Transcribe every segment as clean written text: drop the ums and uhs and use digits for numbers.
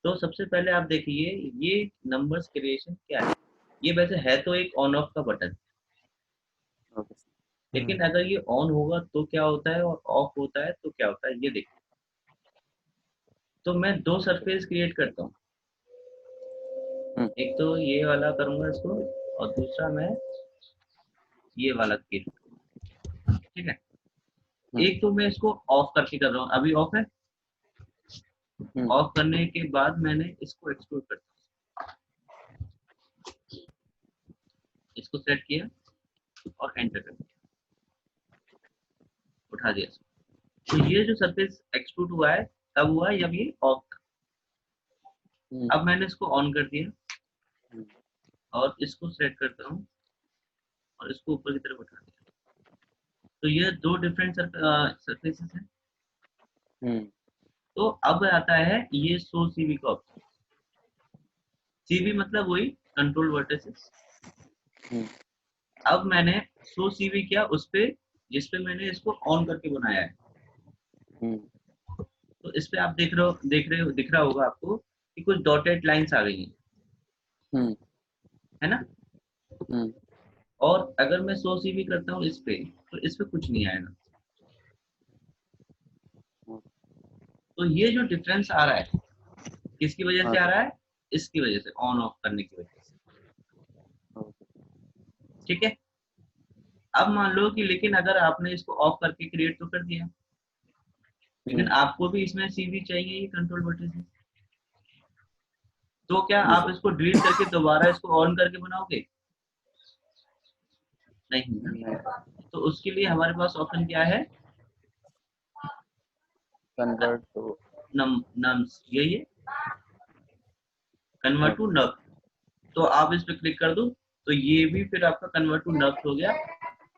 तो सबसे पहले आप देखिए ये नंबर्स क्रिएशन क्या है। ये वैसे है तो एक ऑन ऑफ का बटन, ओके सर। लेकिन अगर ये ऑन होगा तो क्या होता है और ऑफ होता है तो क्या होता है ये देखिए। तो मैं दो सरफेस क्रिएट करता हूँ, एक तो ये वाला करूंगा इसको, और दूसरा मैं ये वाला क्रिएट करूंगा, ठीक है। एक तो मैं इसको ऑफ करके कर रहा हूँ, अभी ऑफ है। ऑफ करने के बाद मैंने इसको एक्सक्लूड करता हूँ, इसको सेट किया और एंटर कर दिया, उठा दिया इसको। तो ये जो सरफेस एक्सट्रूड हुआ है तब हुआ है जब ये ऑफ था। अब मैंने इसको ऑन कर दिया और इसको सेलेक्ट करता हूँ और इसको ऊपर की तरफ उठा दिया। तो ये दो डिफरेंट सरफेसेस हैं। तो अब आता है ये शो सीवी का ऑप्शन। सीवी मतलब वही कंट्रोल वर्टिसेस। अब मैंने शो सीवी किया उस पे जिस पे मैंने इसको ऑन करके बनाया है। तो इस पे आप देख रहे हो दिख रहा होगा आपको कि कुछ डॉटेड लाइंस आ गई हैं, है ना। और अगर मैं शो सीवी करता हूँ इस पे तो इस पे कुछ नहीं आएगा। तो ये जो डिफरेंस आ रहा है किसकी वजह से आ रहा है, इसकी वजह से, ऑन ऑफ करने की वजह से, ठीक है। अब मान लो कि लेकिन अगर आपने इसको ऑफ करके क्रिएट तो कर दिया, लेकिन आपको भी इसमें सीवी चाहिए ये कंट्रोल बटन से, तो क्या जी आप सर। इसको डिलीट करके दोबारा इसको ऑन करके बनाओगे? नहीं ना। नहीं। तो उसके लिए हमारे पास ऑप्शन क्या है, कन्वर्ट टू नम्स, यही है, कन्वर्ट टू नब। तो आप इस पे क्लिक कर दो तो ये भी फिर आपका कन्वर्ट टू नब्स हो गया।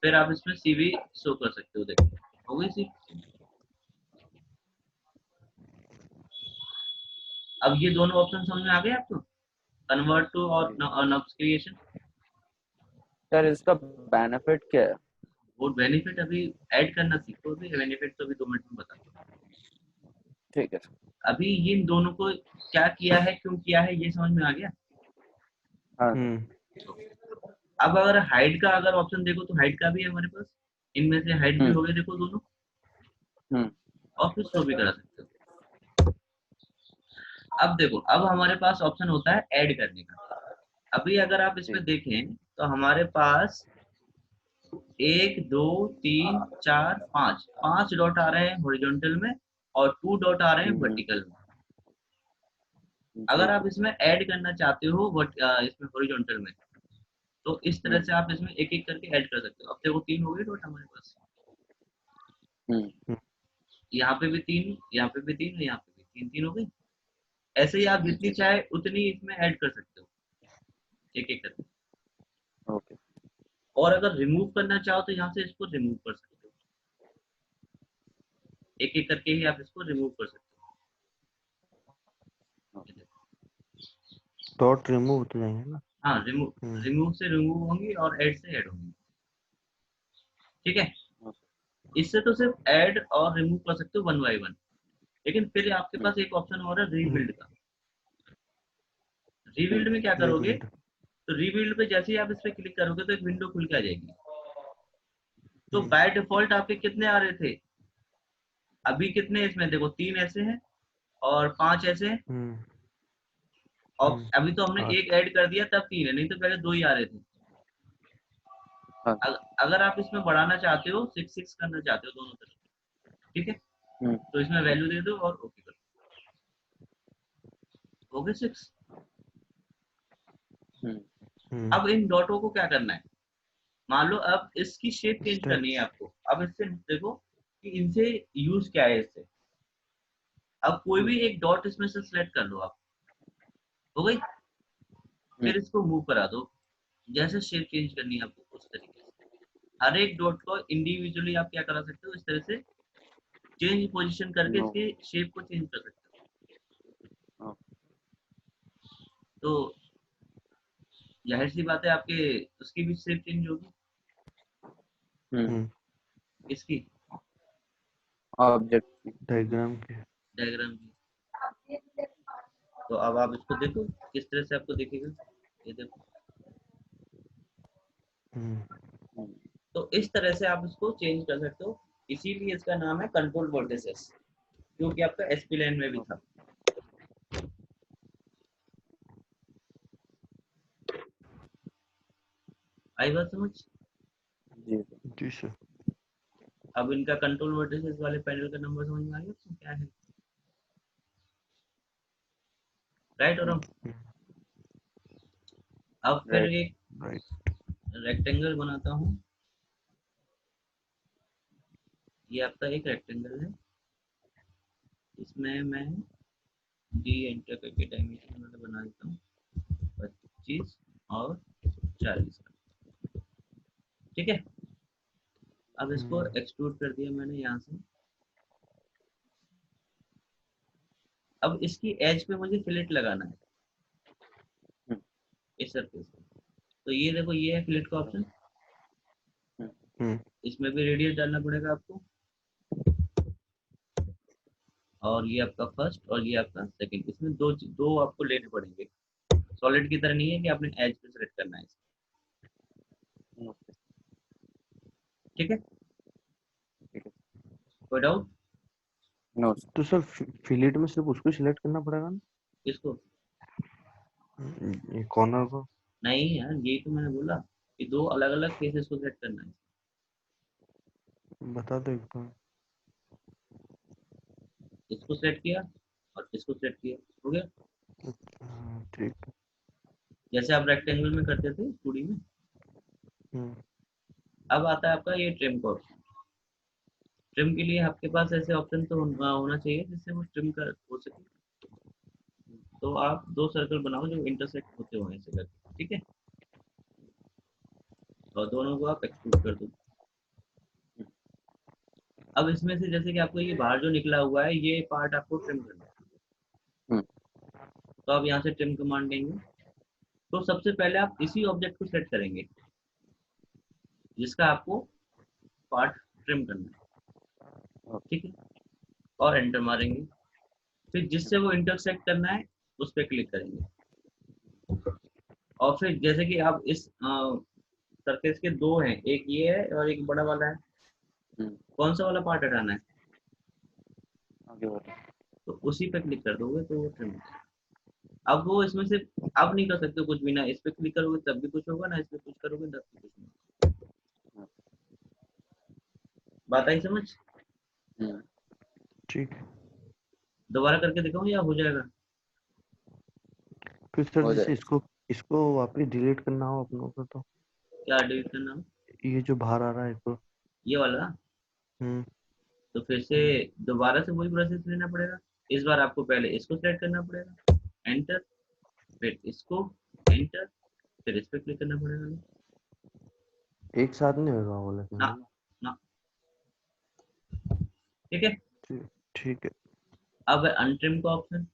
फिर आप इसमें सीवी शो कर सकते हो, देखो हो गई सी। अब ये दोनों ऑप्शन समझ में आ गए आपको, कन्वर्ट टू और नब्स क्रिएशन। सर इसका बेनिफिट क्या है? वो बेनिफिट अभी ऐड करना सीखो, अभी बेनिफिट तो अभी 2 मिनट में बताता हूँ। ठीक है। अभी इन दोनों को क्या किया है क्यों किया है ये समझ में आ गया। हाँ। अब अगर हाइड का अगर ऑप्शन देखो तो हाइड का भी है हमारे पास, इनमें से हाइड भी हो गए देखो दोनों, और फिर शो भी करा सकते हो। अब देखो अब हमारे पास ऑप्शन होता है ऐड करने का। अभी अगर आप जी। इसमें देखें तो हमारे पास 1 2 3 4 5 5 डॉट आ रहे हैं हॉरिजॉन्टल में और 2 डॉट आ रहे हैं वर्टिकल में। जी अगर आप सर। इसमें ऐड करना चाहते हो इसमें हॉरिजॉन्टल में, तो इस तरह से आप इसमें एक एक करके ऐड कर सकते हो। अब देखो 3 हो गए डॉट हमारे पास, यहाँ पे भी 3, यहाँ पे भी 3, यहाँ पे भी 3 3 हो गई। ऐसे ही आप जितनी जी। चाहे उतनी इसमें ऐड कर सकते हो एक एक करके। ओके। और अगर रिमूव करना चाहो तो यहाँ से इसको रिमूव कर सकते हो, एक एक करके ही आप इसको रिमूव कर सकते हो। ये देखो। डॉट रिमूव हो जाएंगे ना। हाँ, रिमूव से रिमूव होंगी और ऐड से ऐड होंगी, ठीक है। इससे तो सिर्फ ऐड और रिमूव कर सकते हो वन बाय वन। लेकिन फिर आपके पास एक ऑप्शन और है रीबिल्ड का। रीबिल्ड में क्या करोगे, रिबिल्ड। तो रीबिल्ड पे जैसे ही आप इस पे क्लिक करोगे तो एक विंडो खुल के आ जाएगी। तो बाय डिफॉल्ट आपके कितने आ रहे थे, अभी कितने इसमें देखो 3 ऐसे हैं और 5 ऐसे हैं। और अभी तो हमने एक ऐड कर दिया तब 3 है, नहीं तो पहले 2 ही आ रहे थे। अगर आप इसमें बढ़ाना चाहते हो 6 6 करना चाहते हो दोनों तरफ, ठीक है, तो इसमें वैल्यू दे दो और ओके कर दो, हो गए 6। अब इन डॉटों को क्या करना है, मान लो अब इसकी शेप चेंज करनी है आपको। अब इससे देखो कि इनसे यूज क्या है इससे। अब कोई भी एक डॉट इसमें से सिलेक्ट कर लो आप, हो गई। फिर इसको मूव करा दो, जैसे शेप चेंज करनी है आपको उस तरीके से। हर एक डॉट को इंडिविजुअली आप क्या करा सकते हो, इस तरह से चेंज पोजीशन करके इसकी शेप को चेंज कर सकते हो। तो जाहिर सी बात है आपके उसकी भी शेप चेंज होगी, इसकी ऑब्जेक्ट। डायग्राम के। डायग्राम की। तो अब आप इसको देखो किस तरह से आपको दिखेगा, ये देखो। हम्म, तो इस तरह से आप इसको चेंज कर सकते हो, इसीलिए इसका नाम है कंट्रोल वर्टिसेस, क्योंकि आपका एसपी लाइन में भी था। आई बात समझ? जी जी सर। अब इनका कंट्रोल वर्टिसेस वाले पैनल का नंबर समझ में आ गया तो क्या है, राइट और wrong? अब फिर राइट एक राइट। रेक्टेंगल बनाता हूँ, ये आपका एक रेक्टेंगल है, इसमें मैं डी एंटर करके डायमेंशन वाला बना देता हूँ 25 और 40 का, ठीक है। अब इसको एक्सट्रूड कर दिया मैंने यहाँ से। अब इसकी एज पे मुझे फिलेट लगाना है इस सरफेस पे, तो ये देखो ये है फिलेट का ऑप्शन, इसमें भी रेडियस डालना पड़ेगा आपको, और ये आपका फर्स्ट और ये आपका सेकंड, इसमें दो दो आपको लेने पड़ेंगे, सॉलिड की तरह नहीं है कि आपने एज पे सेलेक्ट करना है, ठीक है। कोई डाउट? नो तो सर फिलेट में सिर्फ उसको सिलेक्ट करना पड़ेगा ना, इसको ये कॉर्नर को? नहीं यार, यही तो मैंने बोला कि दो अलग अलग फेसेस को सेट करना है। बता दो एक बार। इसको सेट किया और इसको सेट किया, हो गया। ठीक है। जैसे आप रेक्टेंगल में करते थे 2D में। हम्म, अब आता है आपका ये ट्रिम का ऑप्शन। ट्रिम के लिए आपके पास ऐसे ऑप्शन तो होना चाहिए जिससे वो ट्रिम कर हो सके, तो आप दो सर्कल बनाओ जो इंटरसेक्ट होते हो ऐसे करके, ठीक है, और दोनों को आप एक्सट्रूड कर दो। अब इसमें से जैसे कि आपको ये बाहर जो निकला हुआ है ये पार्ट आपको ट्रिम करना है, तो आप यहाँ से ट्रिम कमांड देंगे। तो सबसे पहले आप इसी ऑब्जेक्ट को सेलेक्ट करेंगे जिसका आपको पार्ट ट्रिम करना है, ठीक है, और एंटर मारेंगे। फिर जिससे वो इंटरसेक्ट करना है उस पर क्लिक करेंगे, और फिर जैसे कि आप इस सरफेस के दो हैं, एक ये है और एक बड़ा वाला है, कौन सा वाला पार्ट हटाना है, आगे बढ़ो। तो उसी पे क्लिक कर दोगे तो वो ट्रिम हो जाएगा। अब वो इसमें से अब नहीं कर सकते कुछ भी, ना इस पे क्लिक करोगे तब भी कुछ होगा, ना इस पे कुछ करोगे तब भी कुछ नहीं होगा। बात आई समझ? ठीक है। दोबारा करके दिखाऊं या हो जाएगा? फिर सर हो जैसे जाए। इसको इसको वापस डिलीट करना हो अपनों को, तो क्या डिलीट करना हो? ये जो बाहर आ रहा है इसको। ये वाला? हम्म, तो फिर से दोबारा से वही प्रोसेस लेना पड़ेगा। इस बार आपको पहले इसको सेलेक्ट करना पड़ेगा, एंटर, फिर इसको, एंटर, फिर इस पे क्लिक करना पड़ेगा। एक साथ नहीं होगा वो लेकिन, ना है ना? ना, ठीक है। ठीक है। अब है अनट्रिम का ऑप्शन।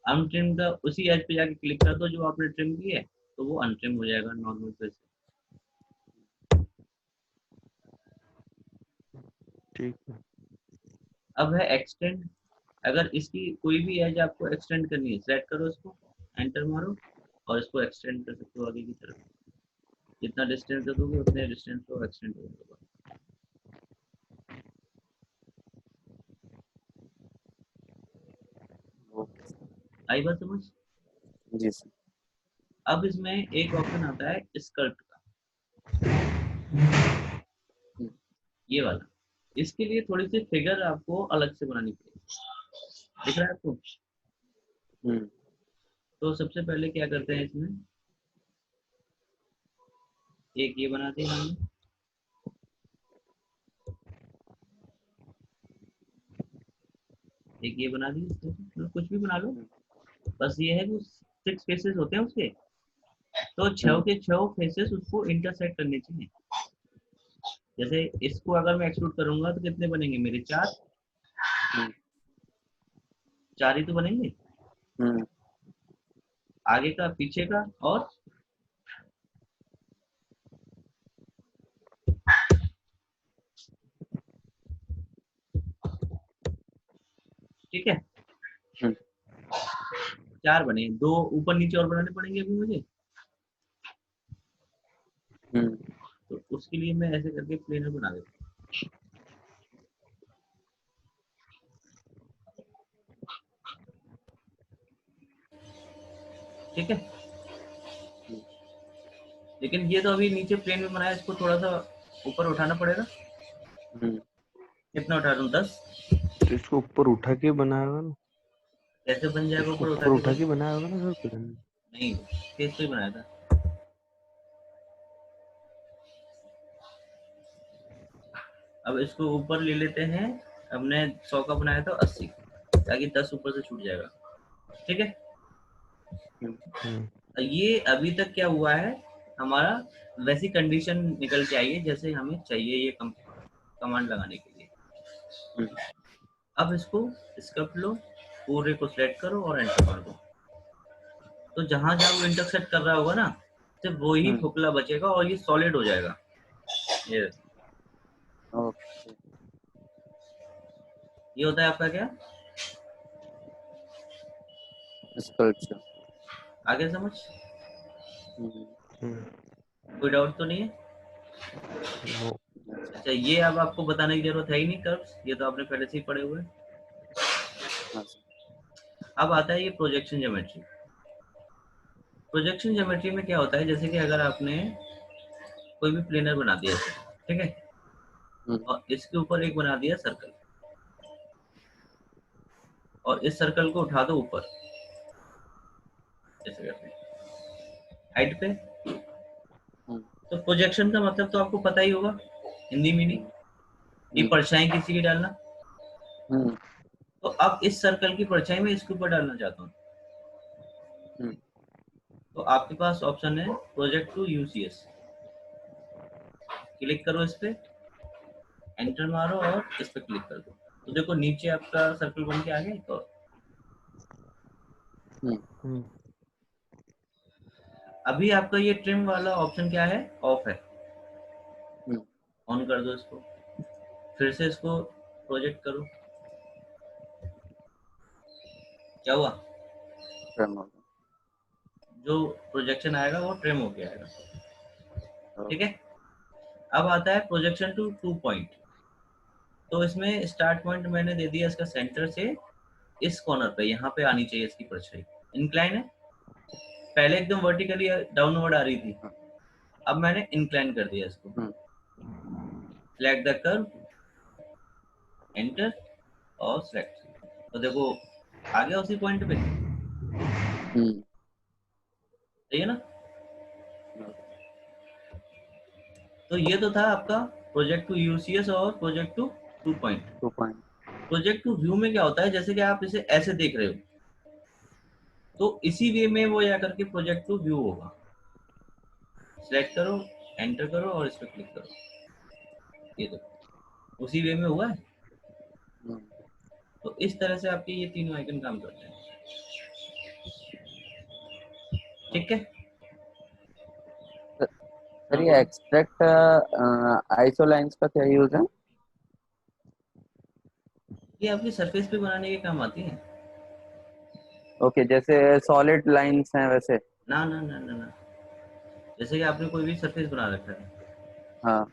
अनट्रिम का उसी एज पे जाके क्लिक कर दो जो आपने ट्रिम की है, तो वो अनट्रिम हो जाएगा नॉर्मल पे से। ठीक है। अब है एक्सटेंड। अगर इसकी कोई भी एज आपको एक्सटेंड करनी है, सेलेक्ट करो इसको, एंटर मारो, और इसको एक्सटेंड कर सकते हो आगे की तरफ। जितना डिस्टेंस दे दोगे उतने डिस्टेंस को एक्सटेंड हो जाएगा। आई बात समझ? जी सर। अब इसमें एक ऑप्शन आता है स्कर्ट का, ये वाला। इसके लिए थोड़ी सी फिगर आपको अलग से बनानी पड़ेगी, दिख रहा है आपको? तो सबसे पहले क्या करते हैं, इसमें एक ये बनाते हैं हमने, एक ये बना दी, मतलब कुछ भी बना लो, बस ये है कि 6 फेसेस होते हैं उसके, तो 6 के 6 फेसेस उसको इंटरसेक्ट करने चाहिए। जैसे इसको अगर मैं एक्सक्लूड करूंगा तो कितने बनेंगे मेरे? 4, 4 ही तो बनेंगे, आगे का, पीछे का, और ठीक है। 4 बने, 2 ऊपर नीचे और बनाने पड़ेंगे अभी मुझे। तो उसके लिए मैं ऐसे करके प्लेनर बना देता हूँ। ठीक है, लेकिन ये तो अभी नीचे प्लेन में बनाया, इसको थोड़ा सा ऊपर उठाना पड़ेगा। कितना उठा दूं, 10? तो इसको ऊपर उठा के बनाया होगा ना, कैसे बन जाएगा इसको ऊपर ऊपर उठा भाई? के बनाया होगा ना सर प्लेन। नहीं, फेस पे ही बनाया था। अब इसको ऊपर ले लेते हैं, हमने 100 का बनाया था 80, ताकि 10 ऊपर से छूट जाएगा। ठीक है, ये अभी तक क्या हुआ है, हमारा वैसी कंडीशन निकल के आई है जैसे हमें चाहिए ये कमांड लगाने के लिए। अब इसको स्क्रप्ट लो, पूरे को सेलेक्ट करो और एंटर कर दो। तो जहां जहां वो इंटरसेक्ट कर रहा होगा ना, सिर्फ वो ही खोखला बचेगा और ये सॉलिड हो जाएगा। ये होता है आपका क्या, स्कल्पचर। आगे समझ? कोई डाउट तो नहीं है? नो। अच्छा, ये अब आपको बताने की जरूरत है ही नहीं, कर्व्स ये तो आपने पहले से ही पढ़े हुए। अब आता है ये प्रोजेक्शन ज्योमेट्री। प्रोजेक्शन ज्योमेट्री में क्या होता है, जैसे कि अगर आपने कोई भी प्लेनर बना दिया, ठीक है, और इसके ऊपर एक बना दिया सर्कल, और इस सर्कल को उठा दो ऊपर ऐसे करके हाइट पे। तो प्रोजेक्शन का मतलब तो आपको पता ही होगा, हिंदी में नहीं, ये परछाई किसी की डालना। तो अब इस सर्कल की परछाई में इसके ऊपर डालना चाहता हूँ, तो आपके पास ऑप्शन है प्रोजेक्ट टू यूसीएस। क्लिक करो इस पे, एंटर मारो और इस पे क्लिक कर दो। तो देखो नीचे आपका सर्कल बन के आ गया। तो अभी आपका ये ट्रिम वाला ऑप्शन क्या है, ऑफ है। ऑन कर दो इसको, फिर से इसको प्रोजेक्ट करो। क्या हुआ, जो प्रोजेक्शन आएगा वो ट्रिम होके आएगा। ठीक है, अब आता है प्रोजेक्शन टू 2 पॉइंट। तो इसमें स्टार्ट पॉइंट मैंने दे दिया इसका सेंटर से इस कॉर्नर पे, यहाँ पे आनी चाहिए इसकी परछाई। इंक्लाइन है, पहले एकदम वर्टिकली डाउनवर्ड आ रही थी, अब मैंने इंक्लाइन कर दिया इसको। सिलेक्ट द कर्व, एंटर और सिलेक्ट। तो देखो आ गया उसी पॉइंट पे, सही है ना? तो ये तो था आपका प्रोजेक्ट टू यूसीएस और project two 2 point. Project two view में क्या होता है, जैसे कि आप इसे ऐसे देख रहे हो, तो इसी वे में वो जाकर के प्रोजेक्ट टू व्यू होगा। सिलेक्ट करो, एंटर करो और इस पर क्लिक करो। ये देखो उसी वे में हुआ है। तो इस तरह से आपके ये तीनों आइकन काम करते हैं। ठीक है सर, ये एक्सट्रैक्ट आइसोलाइंस का क्या यूज है? ये आपकी सरफेस पे बनाने के काम आती है। ओके, जैसे सॉलिड लाइंस हैं वैसे? ना ना ना ना ना, जैसे कि आपने कोई भी सरफेस बना रखा है, हाँ।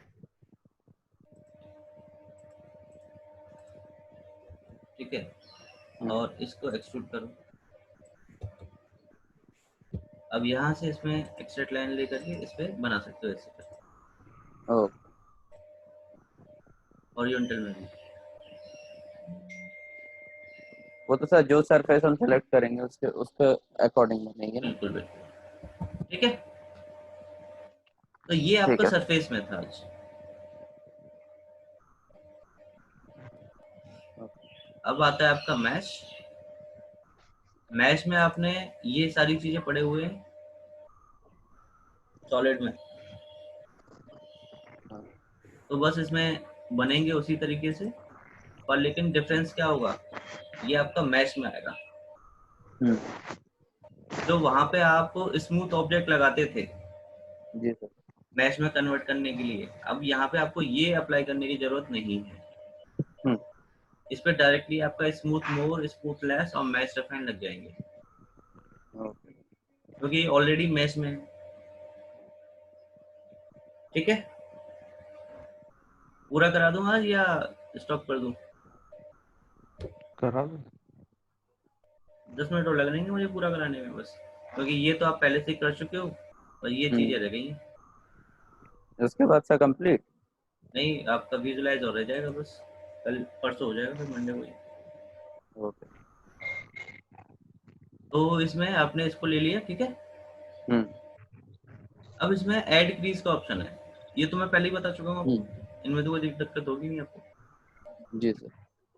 ठीक है, और इसको एक्सट्रूड करो। अब यहाँ से इसमें एक्सट्रैक्ट लाइन लेकर के इस पे बना सकते हो ऐसे कर, हॉरिजॉन्टल में भी। वो तो सर जो सरफेस हम सेलेक्ट करेंगे उसके अकॉर्डिंग बनेंगे ना? बिल्कुल बिल्कुल, ठीक है। तो ये आपका सरफेस में था आज। अब आता है आपका मैश। मैश में आपने ये सारी चीजें पढ़े हुए हैं सॉलिड में, तो बस इसमें बनेंगे उसी तरीके से, पर लेकिन डिफरेंस क्या होगा, ये आपका मैश में आएगा। जो वहां पे आप स्मूथ ऑब्जेक्ट लगाते थे जी सर। मैश में कन्वर्ट करने के लिए, अब यहाँ पे आपको ये अप्लाई करने की जरूरत नहीं है। इस पे डायरेक्टली आपका स्मूथ मोर, स्मूथ लेस और मैश रिफाइन लग जाएंगे। ओके क्योंकि ऑलरेडी मैश में है। ठीक है, पूरा करा दूं आज या स्टॉप कर दूं? करा दो। 10 मिनट और लगेंगे मुझे पूरा कराने में बस, क्योंकि ये तो आप पहले से ही कर चुके हो और ये चीजें रह गई हैं। उसके बाद से कंप्लीट। नहीं, आपका विजुलाइज हो रह जाएगा बस, कल परसों हो जाएगा, फिर मंडे को ही। ओके। तो इसमें आपने इसको ले लिया, ठीक है। अब इसमें ऐड क्रीज का ऑप्शन है, ये तो मैं पहले ही बता चुका हूँ आपको, इनमें तो कोई दिक्कत होगी नहीं आपको। जी सर।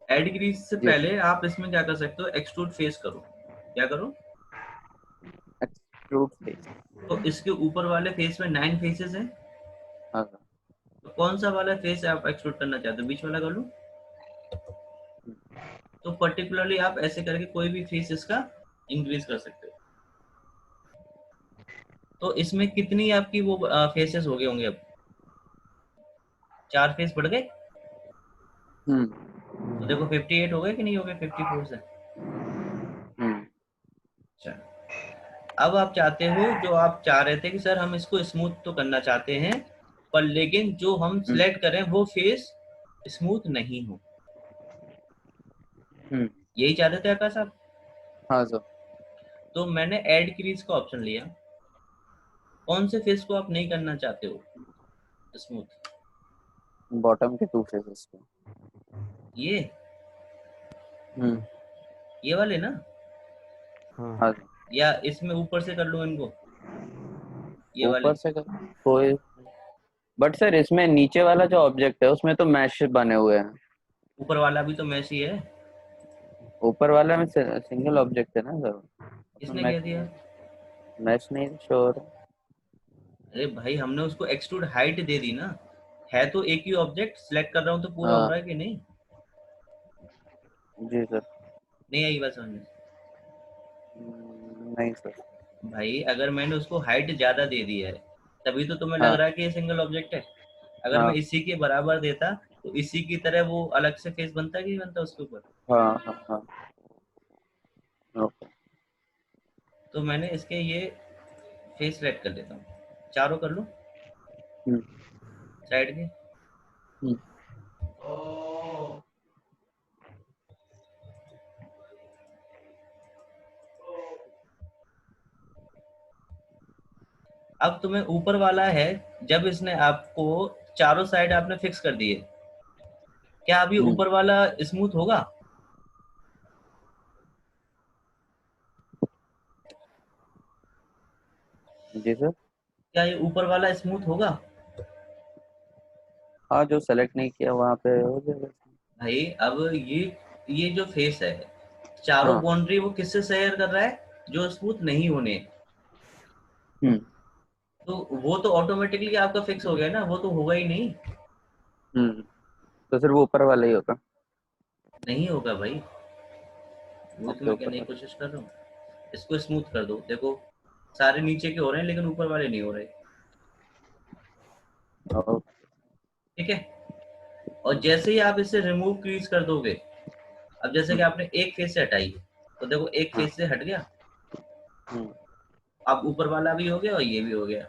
ऐड क्रीज से जी पहले आप इसमें क्या कर सकते हो, एक्सट्रूड फेस करो। क्या करो? Extrude face. तो इसके ऊपर वाले फेस में 9 फेसेस हैं, हाँ सर। तो कौन सा वाला फेस आप एक्सट्रूड करना चाहते हो, बीच वाला कर लूं? तो पर्टिकुलरली आप ऐसे करके कोई भी फेस इसका इंक्रीज कर सकते हो। तो इसमें कितनी आपकी वो फेसेस हो गए होंगे अब? 4 फेस बढ़ गए। तो देखो 58 हो गए कि नहीं हो गए, 54 से। अच्छा, अब आप चाहते हो, जो आप चाह रहे थे कि सर हम इसको स्मूथ तो करना चाहते हैं, पर लेकिन जो हम सिलेक्ट करें वो फेस स्मूथ नहीं हो, यही चाहते थे आकाश आप? हाँ सर। तो मैंने ऐड क्रीज का ऑप्शन लिया। कौन से फेस को आप नहीं करना चाहते हो स्मूथ? बॉटम के 2 फेसेस पे। ये ये वाले ना, हाँ या इसमें ऊपर से कर लूं इनको, ये वाले? ऊपर से कर कोई। बट सर इसमें नीचे वाला जो ऑब्जेक्ट है उसमें तो मैश बने हुए हैं। ऊपर वाला भी तो मैश ही है। ऊपर वाला में सिंगल ऑब्जेक्ट है ना सर, उसमें किसने कह दिया? मैच नहीं श्योर। अरे भाई, हमने उसको एक्सट्रूड हाइट दे दी ना, है तो एक ही ऑब्जेक्ट, सिलेक्ट कर रहा हूँ तो पूरा हो हाँ रहा है कि नहीं? जी सर। नहीं आई बात समझ में? नहीं सर। भाई अगर मैंने उसको हाइट ज्यादा दे दी है, तभी तो तुम्हें लग हाँ रहा है कि ये सिंगल ऑब्जेक्ट है। अगर मैं हाँ इसी के बराबर देता तो इसी की तरह वो अलग से फेस बनता कि नहीं बनता उसके ऊपर? हाँ हाँ हाँ। ओके। तो मैंने इसके ये फेस सेलेक्ट कर लेता हूँ, चारों कर लूँ साइड के। अब तुम्हें ऊपर वाला है, जब इसने आपको चारों साइड आपने फिक्स कर दिए, क्या अभी ऊपर वाला स्मूथ होगा? जी सर। क्या ये ऊपर वाला स्मूथ होगा? हाँ जो सेलेक्ट नहीं किया वहाँ पे हो जाएगा। भाई अब ये जो फेस है, चारों हाँ। बाउंड्री वो किससे शेयर कर रहा है, जो स्मूथ नहीं होने। तो वो तो ऑटोमेटिकली आपका फिक्स हो गया ना, वो तो होगा ही नहीं। तो सिर्फ वो ऊपर वाला ही होगा। नहीं होगा भाई, वो तो ओके मैं ऊपर कहने की वाला। कोशिश कर रहा हूँ। इसको स्मूथ कर दो, देखो सारे नीचे के हो रहे हैं लेकिन ऊपर वाले नहीं हो रहे। ओके। ठीक है, और जैसे ही आप इसे रिमूव क्रीज कर दोगे, अब जैसे कि आपने एक फेस से हटाई, तो देखो एक हाँ। फेस से हट गया, अब ऊपर वाला भी हो गया और ये भी हो गया।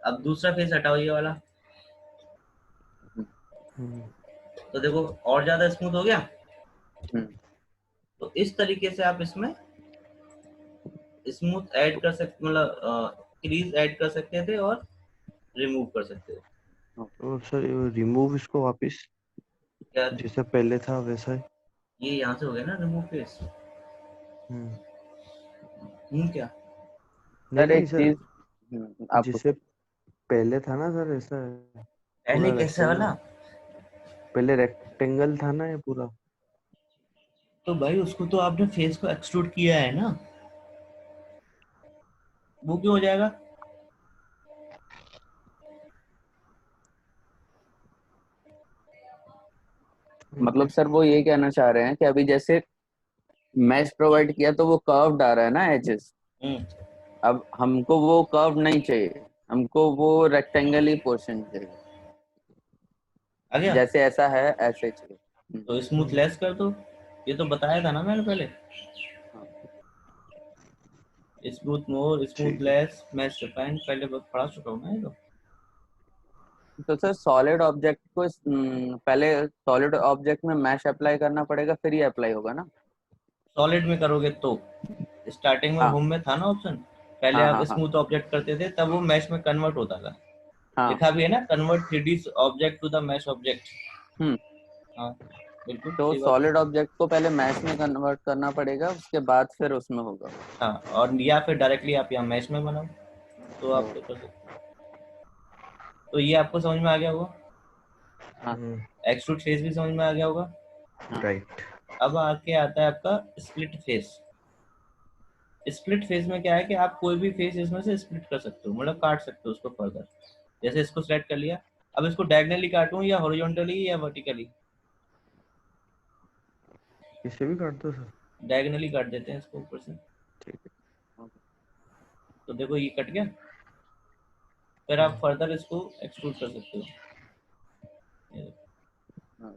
अब दूसरा फेस हटाओ, ये वाला, तो देखो और ज्यादा स्मूथ हो गया। तो इस तरीके से आप इसमें स्मूथ ऐड कर सकते, मतलब क्रीज ऐड कर सकते थे और रिमूव कर सकते हो। और सर रिमूव इसको वापस क्या? जैसा पहले था वैसा ही। ये यहाँ से हो गया ना रिमूव फेस। क्या? नहीं सर नहीं एक सर, चीज आप जिससे पहले था ना सर ऐसा है, पहले पूरा कैसे वाला? रेक्टेंगल। पहले रेक्टेंगल था ना ये पूरा। तो भाई उसको तो आपने फेस को एक्सट्रूड किया है ना, वो क्यों हो जाएगा? मतलब सर वो ये कहना चाह रहे हैं कि अभी जैसे मैश प्रोवाइड किया तो वो कर्व्ड आ रहा है ना एजेस। हम्म, अब हमको वो कर्व नहीं चाहिए, हमको वो रेक्टेंगल ही पोर्शन चाहिए, आ गया। जैसे ऐसा है ऐसे चाहिए। तो स्मूथ लेस कर दो, ये तो बताया था ना मैंने पहले। हाँ। स्मूथ मोर, ठीक है। स्मूथलेस, मैश रिफाइन, पहले बहुत पढ़ा चुका हूँ मैं ये तो सर सॉलिड ऑब्जेक्ट को पहले सॉलिड ऑब्जेक्ट में मैश अप्लाई करना पड़ेगा, फिर ये अप्लाई होगा ना? सॉलिड में करोगे तो स्टार्टिंग में हाँ होम में था ना ऑप्शन, पहले हाँ आप हाँ हाँ स्मूथ ऑब्जेक्ट करते थे तब वो मैश में कन्वर्ट होता था। हाँ। लिखा भी है ना, convert 3D object to the mesh object. Hmm. हाँ बिल्कुल तो सही बात है। सॉलिड ऑब्जेक्ट को पहले मैश में कन्वर्ट करना पड़ेगा, उसके बाद फिर उसमें होगा। हाँ, और या फिर डायरेक्टली आप यहाँ मैश में बनाओ तो आप तो कर सकते हो। तो ये आपको समझ में आ गया होगा, हाँ एक्सट्रूड फेस भी समझ में आ गया होगा। हाँ राइट। अब आके आता है आपका स्प्लिट फेस। स्प्लिट फेस में क्या है कि आप कोई भी फेस इसमें से स्प्लिट कर सकते हो, मतलब काट सकते हो उसको फर्दर। जैसे इसको सेलेक्ट कर लिया, अब इसको डायगनली काटूं या हॉरिजॉन्टली या वर्टिकली? इसे भी काट दो सर। डायगनली काट देते हैं इसको ऊपर से। ठीक है। तो देखो ये कट गया, फिर आप फर्दर इसको एक्सट्रूड कर सकते हो। ये देखो। हाँ।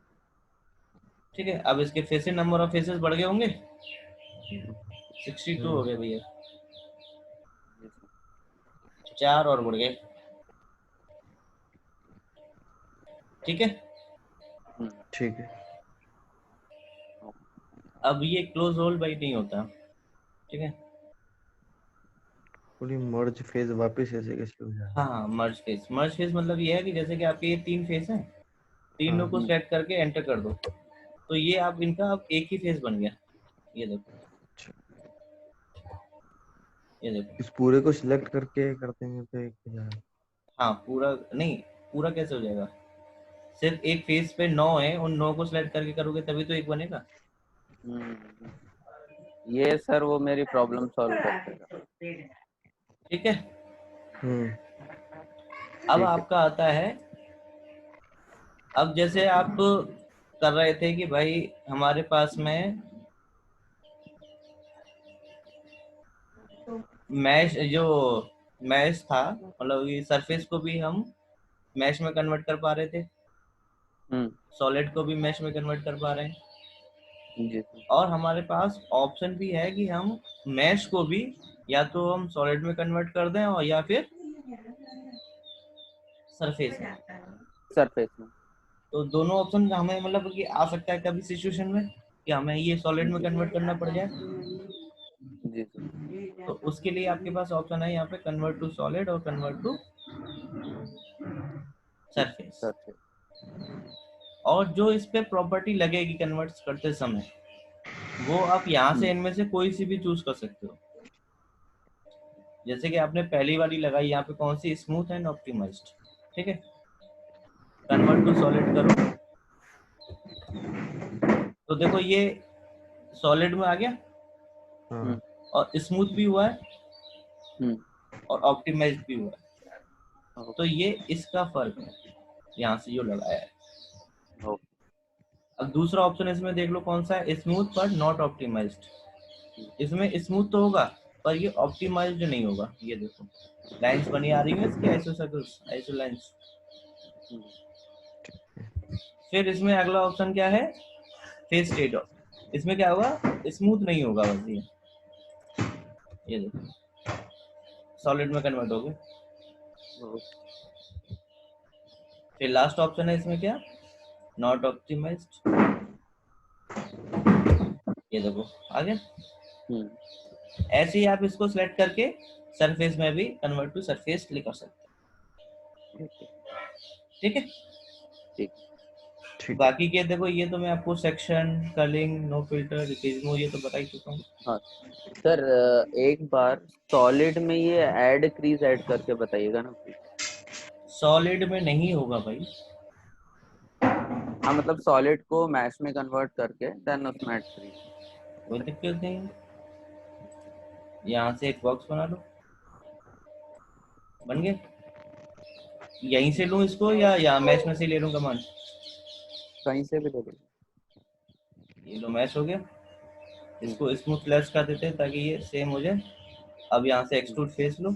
ठीक है, अब इसके फेसेस, नंबर ऑफ फेसेस बढ़ गए होंगे, 62 हो गए भैया, 4 और बढ़ गए। ठीक है, ठीक है। अब ये क्लोज होल बाई नहीं होता। ठीक है, पूरी मर्ज फेज वापस ऐसे कैसे हो जाए? हाँ मर्ज फेस। मर्ज फेस मतलब ये है कि जैसे कि आपके ये 3 फेस हैं, तीनों हाँ। को सेलेक्ट करके एंटर कर दो, तो ये आप इनका अब एक ही फेस बन गया। ये देखो, अच्छा, ये देखो। इस पूरे को सिलेक्ट करके कर देंगे तो एक हो जाएगा। हाँ पूरा नहीं, पूरा कैसे हो जाएगा? सिर्फ एक फेस पे 9 है, उन 9 को सिलेक्ट करके करोगे तभी तो एक बनेगा। हम्म, ये सर वो मेरी प्रॉब्लम सॉल्व कर देगा। ठीक है, हम्म। अब ठीक है। आपका आता है, अब जैसे आप कर रहे थे कि भाई हमारे पास में मैश, जो मैश था, मतलब ये सरफेस को भी हम मैश में कन्वर्ट कर पा रहे थे, हम्म। सॉलिड को भी मैश में कन्वर्ट कर पा रहे हैं, जी सर। और हमारे पास ऑप्शन भी है कि हम मैश को भी या तो हम सॉलिड में कन्वर्ट कर दें और या फिर सरफेस में। सरफेस में। तो दोनों ऑप्शन हमें मतलब कि आ सकता है कभी सिचुएशन में कि हमें ये सॉलिड में जी कन्वर्ट करना पड़ जाए। जी सर। तो उसके लिए आपके पास ऑप्शन है यहाँ पे कन्वर्ट टू सॉलिड और कन्वर्ट टू सरफेस। सरफेस। और जो इस पे प्रॉपर्टी लगेगी कन्वर्ट करते समय, वो आप यहाँ से इनमें से कोई सी भी चूज कर सकते हो। जैसे कि आपने पहली वाली लगाई यहाँ पे, कौन सी? Smooth and optimised. ठीक है, कन्वर्ट टू सॉलिड करो तो देखो ये सॉलिड में आ गया हाँ। और स्मूथ भी हुआ है हम्म। और ऑप्टिमाइज्ड भी हुआ है। तो ये इसका फर्क है यहाँ से जो लगाया है। ओके। अब दूसरा ऑप्शन इसमें देख लो कौन सा है, स्मूथ पर नॉट ऑप्टिमाइज्ड। इसमें स्मूथ तो होगा पर ये ऑप्टिमाइज्ड नहीं होगा। ये देखो लाइंस बनी आ रही है इसकी, आइसो सर्कल्स, आइसो लाइंस। फिर इसमें अगला ऑप्शन क्या है, फेस स्टेट ऑफ। इसमें क्या होगा, स्मूथ नहीं होगा बस ये देखो सॉलिड में कन्वर्ट हो गए। फिर लास्ट ऑप्शन है इसमें क्या, नॉट ऑप्टिमाइज्ड। ये देखो आ गया। ऐसे ही आप इसको सिलेक्ट करके सरफेस में भी कन्वर्ट टू सरफेस क्लिक कर सकते हैं। ठीक है, ठीक है। बाकी के देखो ये तो मैं आपको सेक्शन, कलिंग, नो फिल्टर, रिकेजमो ये तो बता ही चुका हूँ। हाँ सर, एक बार सॉलिड में ये ऐड क्रीज ऐड करके बताइएगा ना प्लीज। सॉलिड में नहीं होगा भाई। हाँ मतलब सॉलिड को मैश में कन्वर्ट करके देन उसमें ऐड क्रीज। कोई दिक्कत नहीं है, यहाँ से एक बॉक्स बना लो, बन गया। यहीं से लूँ इसको या यहाँ मैश में से ले लूँ कमांड? कहीं से भी ले लीजिए। ये लो मैश हो गया। इसको स्मूथ लेस कर देते हैं ताकि ये सेम हो जाए। अब यहाँ से एक्सट्रूड फेस लो,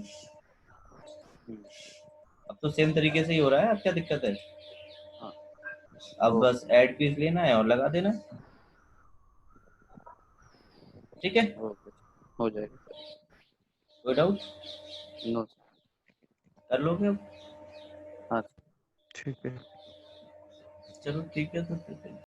अब तो सेम तरीके से ही हो रहा है, अब क्या दिक्कत है? हाँ अब बस ऐड पीस लेना है और लगा देना। ठीक है, ओके, हो जाएगा। कोई डाउट? नो। कर लोगे अब? हाँ। ठीक है। चलो ठीक है तो फिर